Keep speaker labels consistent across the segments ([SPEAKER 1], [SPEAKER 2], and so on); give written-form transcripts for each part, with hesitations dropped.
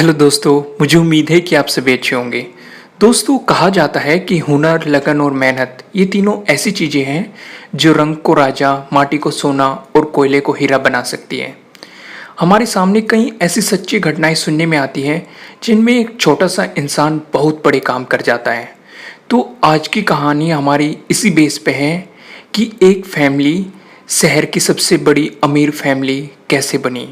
[SPEAKER 1] Hello दोस्तों, मुझे उम्मीद है कि आप सभी अच्छे होंगे। दोस्तों, कहा जाता है कि हुनर, लगन और मेहनत ये तीनों ऐसी चीज़ें हैं जो रंग को राजा, माटी को सोना और कोयले को हीरा बना सकती हैं। हमारे सामने कई ऐसी सच्ची घटनाएं सुनने में आती हैं जिनमें एक छोटा सा इंसान बहुत बड़े काम कर जाता है। तो आज की कहानी हमारी इसी बेस पे है कि एक फैमिली शहर की सबसे बड़ी अमीर फैमिली कैसे बनी।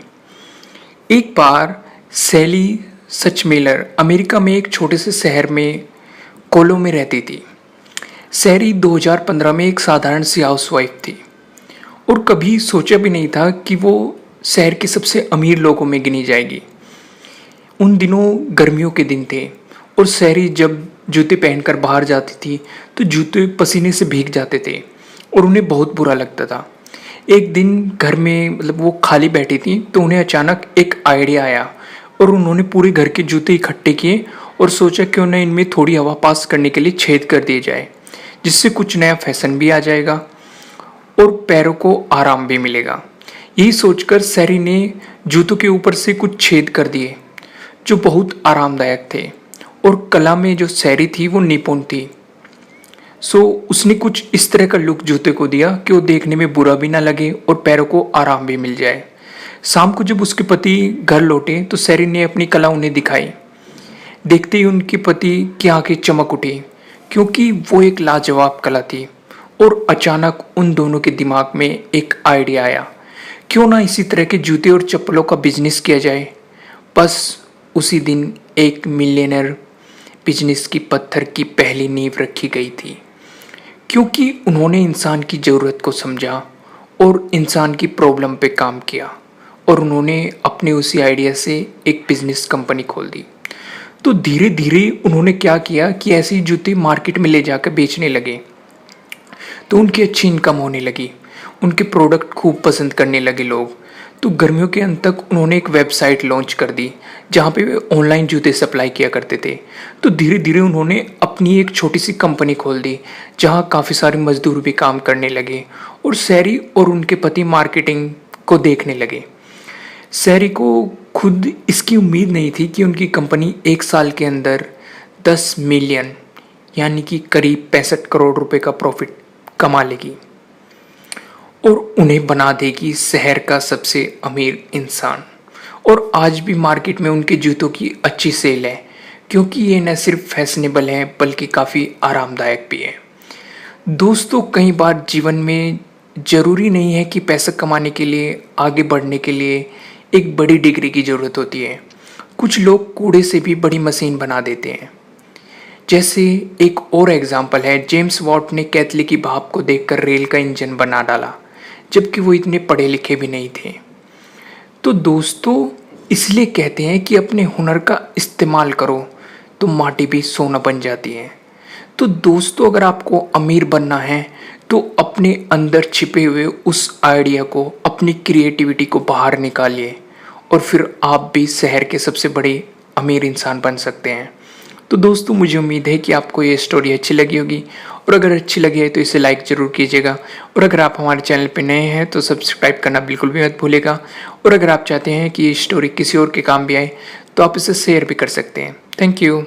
[SPEAKER 1] एक बार सैली सचमेलर अमेरिका में एक छोटे से शहर में कोलो में रहती थी। सैरी 2015 में एक साधारण सी हाउसवाइफ थी और कभी सोचा भी नहीं था कि वो शहर के सबसे अमीर लोगों में गिनी जाएगी। उन दिनों गर्मियों के दिन थे और सैरी जब जूते पहनकर बाहर जाती थी तो जूते पसीने से भीग जाते थे और उन्हें बहुत बुरा लगता था। एक दिन घर में वो खाली बैठी थी तो उन्हें अचानक एक आइडिया आया और उन्होंने पूरे घर के जूते इकट्ठे किए और सोचा क्यों न इनमें थोड़ी हवा पास करने के लिए छेद कर दिए जाए, जिससे कुछ नया फैशन भी आ जाएगा और पैरों को आराम भी मिलेगा। यही सोचकर सैरी ने जूतों के ऊपर से कुछ छेद कर दिए जो बहुत आरामदायक थे और कला में जो सैरी थी वो निपुण थी। उसने कुछ इस तरह का लुक जूते को दिया कि वो देखने में बुरा भी ना लगे और पैरों को आराम भी मिल जाए। शाम को जब उसके पति घर लौटे तो सैरी ने अपनी कला उन्हें दिखाई। देखते ही उनके पति की आंखें चमक उठी क्योंकि वो एक लाजवाब कला थी। और अचानक उन दोनों के दिमाग में एक आइडिया आया, क्यों ना इसी तरह के जूते और चप्पलों का बिजनेस किया जाए। बस उसी दिन एक मिलियनर बिजनेस की पत्थर की पहली नींव रखी गई थी, क्योंकि उन्होंने इंसान की ज़रूरत को समझा और इंसान की प्रॉब्लम पे काम किया और उन्होंने अपने उसी आइडिया से एक बिजनेस कंपनी खोल दी। तो धीरे धीरे उन्होंने क्या किया कि ऐसे ही जूते मार्केट में ले जाकर बेचने लगे तो उनकी अच्छी इनकम होने लगी, उनके प्रोडक्ट खूब पसंद करने लगे लोग। तो गर्मियों के अंत तक उन्होंने एक वेबसाइट लॉन्च कर दी जहाँ पे वे ऑनलाइन जूते सप्लाई किया करते थे। तो धीरे धीरे उन्होंने अपनी एक छोटी सी कंपनी खोल दी जहाँ काफ़ी सारे मजदूर भी काम करने लगे और सैरी और उनके पति मार्केटिंग को देखने लगे। सैरी को खुद इसकी उम्मीद नहीं थी कि उनकी कंपनी एक साल के अंदर 10 मिलियन यानी कि करीब 65 करोड़ रुपए का प्रॉफिट कमा लेगी और उन्हें बना देगी शहर का सबसे अमीर इंसान। और आज भी मार्केट में उनके जूतों की अच्छी सेल है क्योंकि ये न सिर्फ फैशनेबल हैं बल्कि काफ़ी आरामदायक भी है। दोस्तों, कई बार जीवन में ज़रूरी नहीं है कि पैसा कमाने के लिए, आगे बढ़ने के लिए एक बड़ी डिग्री की ज़रूरत होती है। कुछ लोग कूड़े से भी बड़ी मशीन बना देते हैं। जैसे एक और एग्जाम्पल है, जेम्स वॉट ने कैथली की भाप को देखकर रेल का इंजन बना डाला जबकि वो इतने पढ़े लिखे भी नहीं थे। तो दोस्तों, इसलिए कहते हैं कि अपने हुनर का इस्तेमाल करो तो माटी भी सोना बन जाती है। तो दोस्तों, अगर आपको अमीर बनना है तो अपने अंदर छिपे हुए उस आइडिया को, अपनी क्रिएटिविटी को बाहर निकालिए और फिर आप भी शहर के सबसे बड़े अमीर इंसान बन सकते हैं। तो दोस्तों, मुझे उम्मीद है कि आपको ये स्टोरी अच्छी लगी होगी और अगर अच्छी लगी है तो इसे लाइक ज़रूर कीजिएगा और अगर आप हमारे चैनल पर नए हैं तो सब्सक्राइब करना बिल्कुल भी मत भूलिएगा। और अगर आप चाहते हैं कि ये स्टोरी किसी और के काम भी आए तो आप इसे शेयर भी कर सकते हैं। Thank you.